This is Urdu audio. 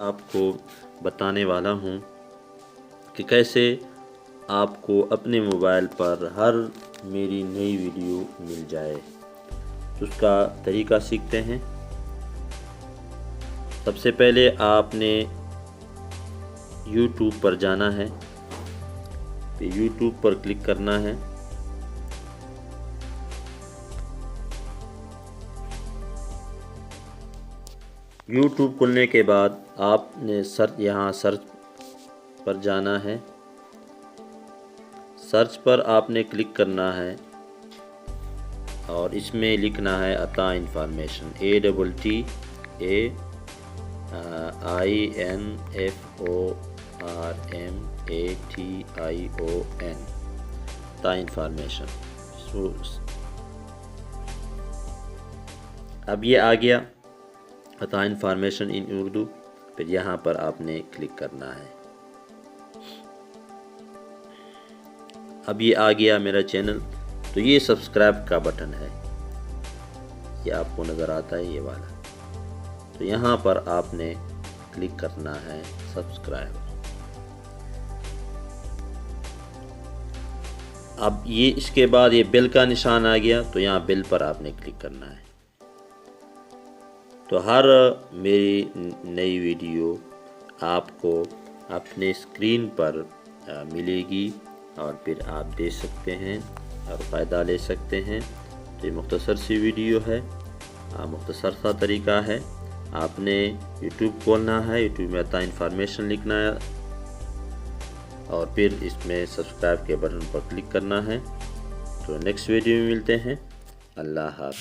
آپ کو بتانے والا ہوں کہ کیسے آپ کو اپنے موبائل پر ہر میری نئی ویڈیو مل جائے۔ تو اس کا طریقہ سیکھتے ہیں۔ سب سے پہلے آپ نے یوٹیوب پر جانا ہے، پھر یوٹیوب پر کلک کرنا ہے۔ یوٹیوب کھلنے کے بعد آپ نے یہاں سرچ پر جانا ہے۔ سرچ پر آپ نے کلک کرنا ہے اور اس میں لکھنا ہے عطا انفارمیشن، ATTAINFORMATION، عطا انفارمیشن۔ اب یہ آ گیا عطا انفارمیشن ان اردو، پھر یہاں پر آپ نے کلک کرنا ہے۔ اب یہ آ گیا میرا چینل، تو یہ سبسکرائب کا بٹن ہے، یہ آپ کو نظر آتا ہے یہ والا، تو یہاں پر آپ نے کلک کرنا ہے سبسکرائب۔ اب یہ اس کے بعد یہ بیل کا نشان آ گیا، تو یہاں بیل پر آپ نے کلک کرنا ہے۔ تو ہر میری نئی ویڈیو آپ کو اپنے اسکرین پر ملے گی اور پھر آپ دیکھ سکتے ہیں اور فائدہ لے سکتے ہیں۔ تو یہ مختصر سی ویڈیو ہے، مختصر سا طریقہ ہے۔ آپ نے یوٹیوب کھولنا ہے، یوٹیوب میں عطا انفارمیشن لکھنا ہے اور پھر اس میں سبسکرائب کے بٹن پر کلک کرنا ہے۔ تو نیکسٹ ویڈیو میں ملتے ہیں۔ اللہ حافظ۔